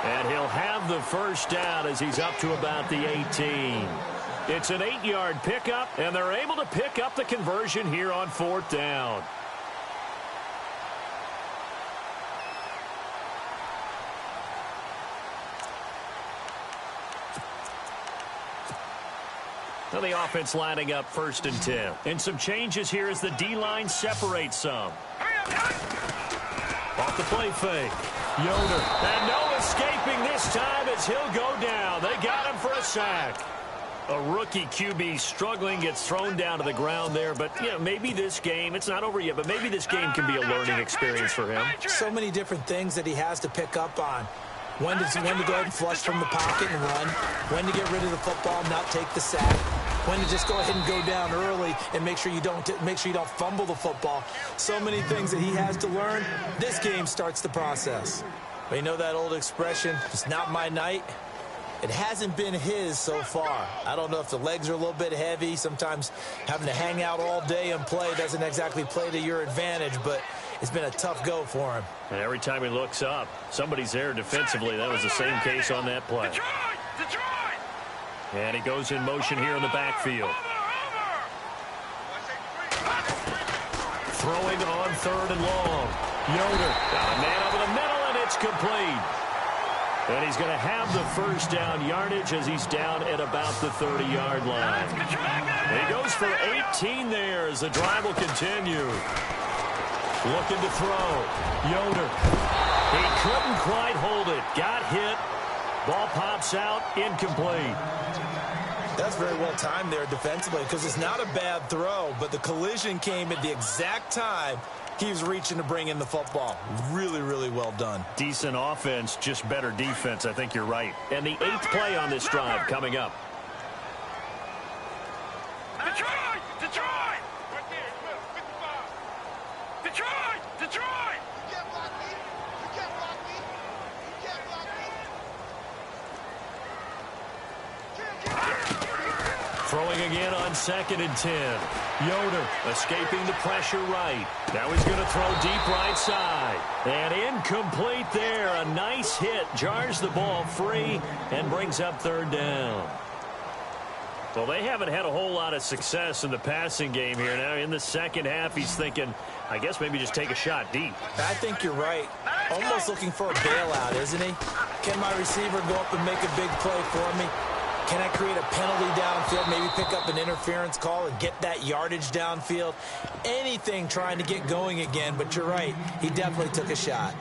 And he'll have the first down as he's up to about the 18. It's an 8-yard pickup, and they're able to pick up the conversion here on 4th down. Now the offense lining up 1st and 10. And some changes here as the D-line separates some. Off the play fake. Yoder. And no escaping this time as he'll go down. They got him for a sack. A rookie QB struggling, gets thrown down to the ground there. But, yeah, maybe this game, it's not over yet, but maybe this game can be a learning experience for him. So many different things that he has to pick up on. When to go ahead and flush from the pocket and run. When to get rid of the football and not take the sack. When to just go ahead and go down early and make sure you don't fumble the football. So many things that he has to learn. This game starts the process. But you know that old expression, it's not my night. It hasn't been his so far. I don't know if the legs are a little bit heavy. Sometimes having to hang out all day and play doesn't exactly play to your advantage, but it's been a tough go for him. And every time he looks up, somebody's there defensively. That was the same case on that play. And he goes in motion here in the backfield. Throwing on 3rd and long. Yoder got a man over the middle, and it's complete. And he's going to have the first down yardage as he's down at about the 30-yard line. And he goes for 18 there as the drive will continue. Looking to throw. Yoder. He couldn't quite hold it. Got hit. Ball pops out. Incomplete. That's very well timed there defensively because it's not a bad throw, but the collision came at the exact time he was reaching to bring in the football. Really, really well done. Decent offense, just better defense. I think you're right. And the 8th play on this drive coming up. Detroit! Detroit! Right there, 55. Detroit! Detroit! You can't block me. You can't block me. You can't block me. Throwing again on 2nd and 10. Yoder escaping the pressure right. Now he's going to throw deep right side. And incomplete there. A nice hit. Jars the ball free and brings up 3rd down. Well, they haven't had a whole lot of success in the passing game here. Now in the second half, he's thinking, I guess maybe just take a shot deep. I think you're right. Almost looking for a bailout, isn't he? Can my receiver go up and make a big play for me? Can I create a penalty downfield, maybe pick up an interference call and get that yardage downfield? Anything trying to get going again, but you're right. He definitely took a shot.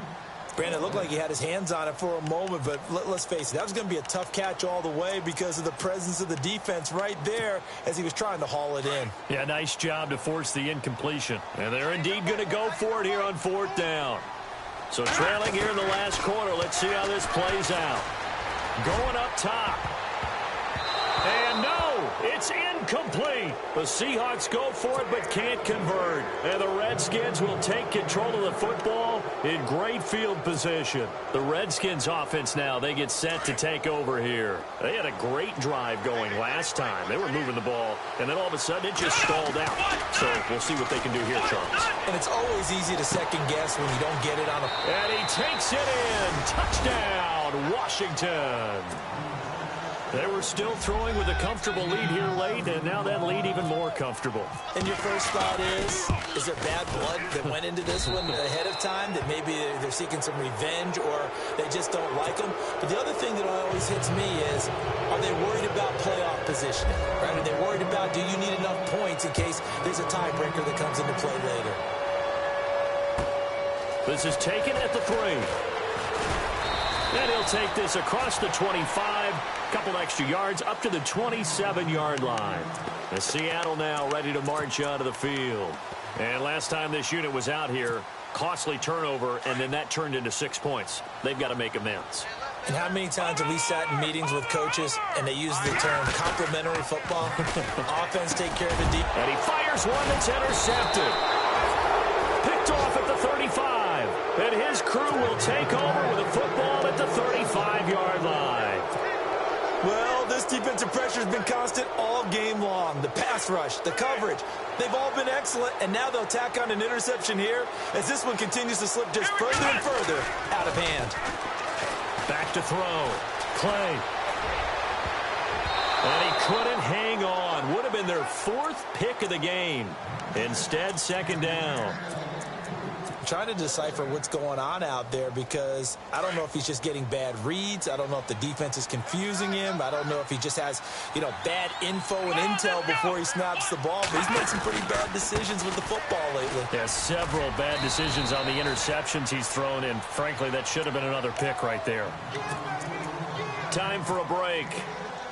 Brandon, it looked like he had his hands on it for a moment, but let's face it, that was going to be a tough catch all the way because of the presence of the defense right there as he was trying to haul it in. Yeah, nice job to force the incompletion. And they're indeed going to go for it here on 4th down. So trailing here in the last quarter, let's see how this plays out. Going up top. And It's incomplete. The Seahawks go for it but can't convert. And the Redskins will take control of the football in great field position. The Redskins offense now, they get set to take over here. They had a great drive going last time. They were moving the ball, and then all of a sudden it just stalled out. So we'll see what they can do here, Charles. And it's always easy to second guess when you don't get it on a... And he takes it in. Touchdown, Washington. They were still throwing with a comfortable lead here late, and now that lead even more comfortable. And your first thought is there bad blood that went into this one ahead of time, that maybe they're seeking some revenge or they just don't like them? But the other thing that always hits me is, are they worried about playoff positioning? Right? Are they worried about, do you need enough points in case there's a tiebreaker that comes into play later? This is taken at the 3. And he'll take this across the 25, couple extra yards up to the 27-yard line. And Seattle now ready to march onto the field. And last time this unit was out here, costly turnover, and then that turned into 6 points. They've got to make amends. And how many times have we sat in meetings with coaches and they use the term complementary football? Offense take care of the deep. And he fires one that's intercepted. Picked off at the 35. And his crew will take over with a football at the 35-yard line. Well, this defensive pressure has been constant all game long. The pass rush, the coverage, they've all been excellent, and now they'll tack on an interception here as this one continues to slip just further and further out of hand. Back to throw. Clay. And he couldn't hang on. Would have been their 4th pick of the game. Instead, second down. Trying to decipher what's going on out there because I don't know if he's just getting bad reads. I don't know if the defense is confusing him. I don't know if he just has, bad info and intel before he snaps the ball. But he's made some pretty bad decisions with the football lately. Yeah, several bad decisions on the interceptions he's thrown in. Frankly, that should have been another pick right there. Time for a break.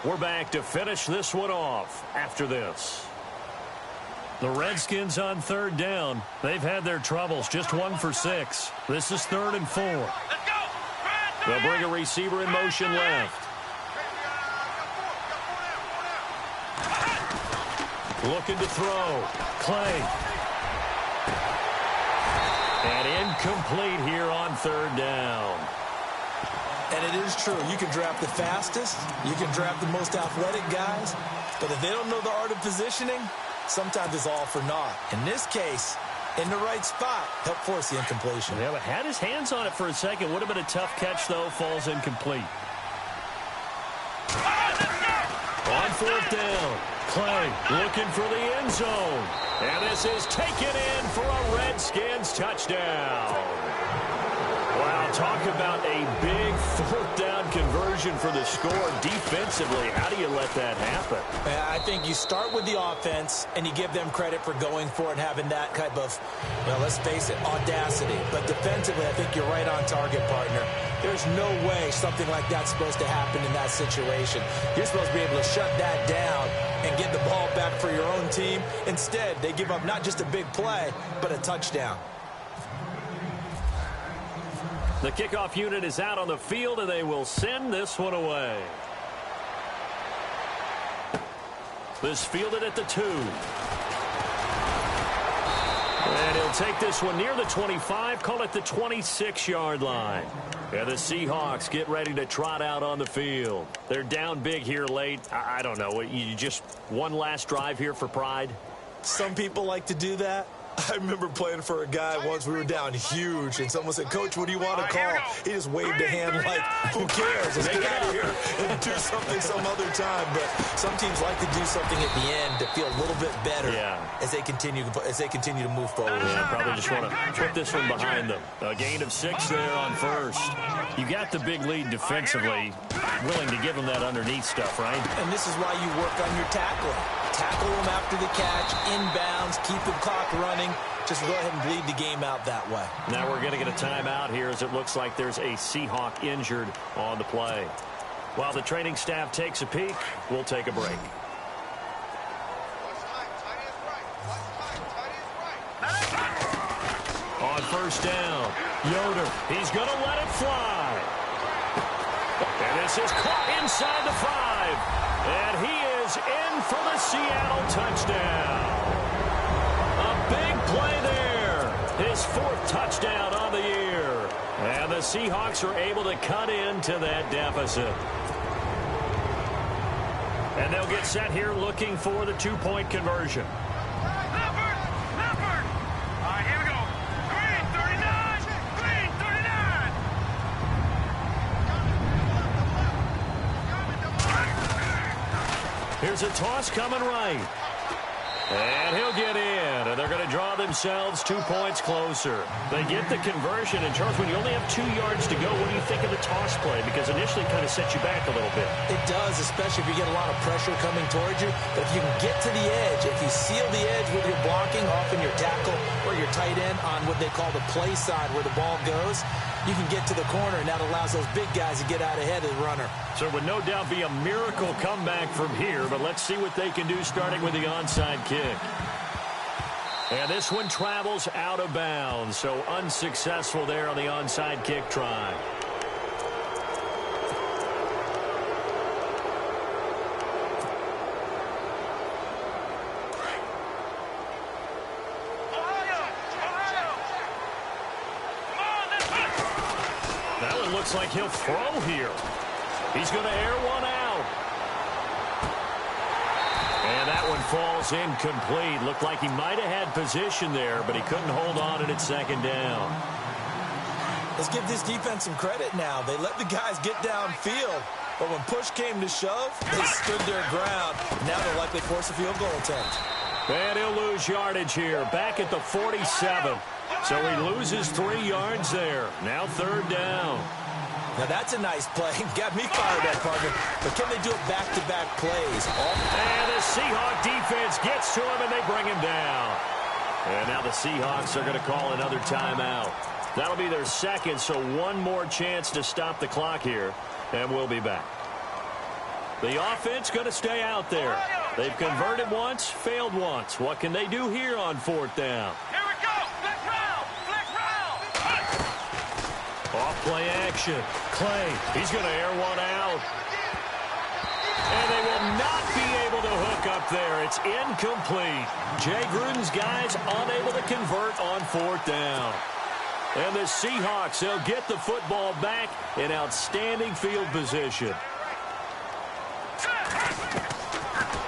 We're back to finish this one off after this. The Redskins on third down. They've had their troubles, just 1 for 6. This is 3rd and 4. Let's go. They'll bring a receiver in motion left. Looking to throw. Clay. And incomplete here on third down. And it is true. You can draft the fastest. You can draft the most athletic guys. But if they don't know the art of positioning, sometimes it's all for naught. In this case, in the right spot, help force the incompletion. Yeah, but had his hands on it for a second. Would have been a tough catch, though. Falls incomplete. On 4th down, Clay looking for the end zone. And this is taken in for a Redskins touchdown. Wow, talk about a big 4th down conversion for the score defensively. How do you let that happen? I think you start with the offense and you give them credit for going for it and having that type of, well, let's face it, audacity. But defensively, I think you're right on target, partner. There's no way something like that's supposed to happen in that situation. You're supposed to be able to shut that down and get the ball back for your own team. Instead, they give up not just a big play, but a touchdown. The kickoff unit is out on the field, and they will send this one away. This fielded at the 2. And he'll take this one near the 25, call it the 26-yard line. And the Seahawks get ready to trot out on the field. They're down big here late. I don't know. You just one last drive here for pride? Some people like to do that. I remember playing for a guy once. We were down huge, and someone said, "Coach, what do you want to call?" He just waved a hand like, "Who cares? Let's get out of here and do something some other time." But some teams like to do something at the end to feel a little bit better as they continue to move forward. Yeah, probably just want to put this one behind them. A gain of 6 there on first. You got the big lead defensively, willing to give them that underneath stuff, right? And this is why you work on your tackling. Tackle them after the catch, inbounds, keep the clock running. Just go ahead and bleed the game out that way. Now we're going to get a timeout here as it looks like there's a Seahawk injured on the play. While the training staff takes a peek, we'll take a break. On first down, Yoder, he's going to let it fly. And this is caught inside the 5. And he is goes in for the Seattle touchdown. A big play there. His 4th touchdown on the year. And the Seahawks are able to cut into that deficit. And they'll get set here looking for the 2-point conversion. Leopard! Leopard! All right, here we go. Green 39! Green 39! Here's a toss coming right. And he'll get in, and they're going to draw themselves 2 points closer. They get the conversion, and Charles, when you only have 2 yards to go, what do you think of the toss play? Because initially it kind of sets you back a little bit. It does, especially if you get a lot of pressure coming towards you. But if you can get to the edge, if you seal the edge with your blocking, often your tackle or your tight end on what they call the play side where the ball goes, you can get to the corner, and that allows those big guys to get out ahead of the runner. So it would no doubt be a miracle comeback from here, but let's see what they can do starting with the onside kick. And this one travels out of bounds, so unsuccessful there on the onside kick try. That one looks like he'll throw here. He's going to air one out. And that one falls incomplete. Looked like he might have had position there, but he couldn't hold on at 2nd down. Let's give this defense some credit now. They let the guys get downfield, but when push came to shove, they stood their ground. Now they'll likely force a field goal attempt. And he'll lose yardage here, back at the 47. So he loses 3 yards there. Now 3rd down. Now that's a nice play. Got me fired up, partner. But can they do it back-to-back plays? And the Seahawk defense gets to him, and they bring him down. And now the Seahawks are going to call another timeout. That'll be their 2nd, so 1 more chance to stop the clock here. And we'll be back. The offense going to stay out there. They've converted once, failed once. What can they do here on 4th down? Here we go! Flick round! Flick round! Off play action. Clay, he's going to air one out. And they will not be able to hook up there. It's incomplete. Jay Gruden's guys unable to convert on 4th down. And the Seahawks, they'll get the football back in outstanding field position.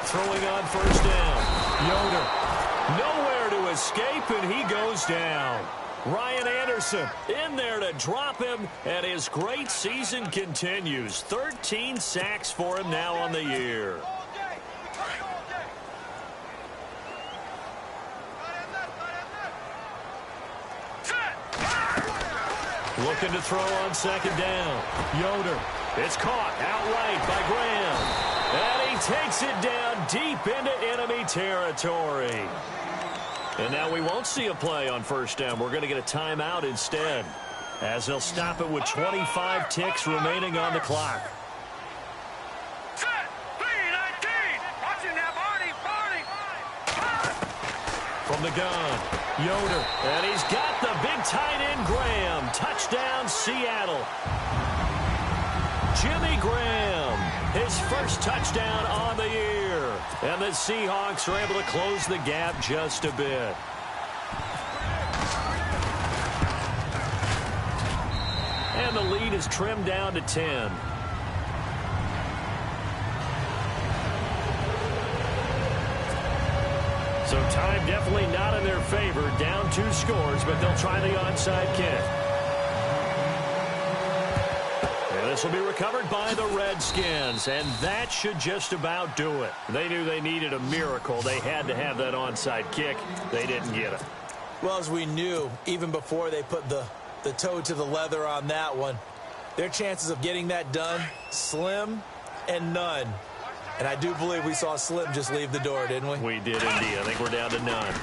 Throwing on 1st down. Yoder. Nowhere to escape, and he goes down. Ryan Anderson in there to drop him, and his great season continues. 13 sacks for him now on the year. Looking to throw on 2nd down. Yoder. It's caught outright by Graham. And he takes it down deep into enemy territory. And now we won't see a play on 1st down. We're going to get a timeout instead, as they'll stop it with 25 ticks remaining on the clock. Set! 3-19! Watching that, Barney! From the gun, Yoder. And he's got the big tight end, Graham. Touchdown, Seattle. Jimmy Graham, his 1st touchdown on the year. And the Seahawks are able to close the gap just a bit. And the lead is trimmed down to 10. So time definitely not in their favor. Down 2 scores, but they'll try the onside kick. This will be recovered by the Redskins, and that should just about do it. They knew they needed a miracle. They had to have that onside kick. They didn't get it. Well, as we knew, even before they put the toe to the leather on that one, their chances of getting that done, slim and none. And I do believe we saw Slim just leave the door, didn't we? We did indeed. I think we're down to none.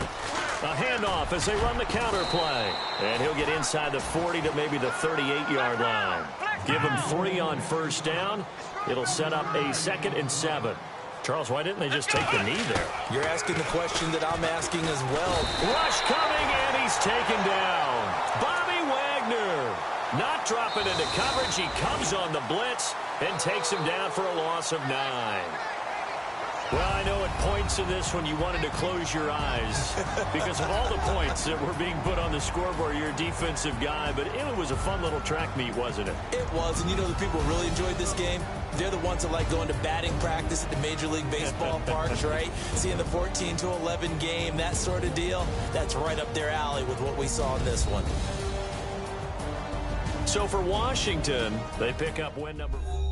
A handoff as they run the counter play. And he'll get inside the 40 to maybe the 38-yard line. Give him 3 on 1st down. It'll set up a 2nd and 7. Charles, why didn't they just take the knee there? You're asking the question that I'm asking as well. Rush coming, and he's taken down. Bobby Wagner not dropping into coverage. He comes on the blitz and takes him down for a loss of 9. Well, I know at points in this one you wanted to close your eyes because of all the points that were being put on the scoreboard. You're a defensive guy, but it was a fun little track meet, wasn't it? It was, and you know the people who really enjoyed this game? They're the ones that like going to batting practice at the Major League Baseball parks, right? Seeing the 14-11 game, that sort of deal. That's right up their alley with what we saw in this one. So for Washington, they pick up win number 4.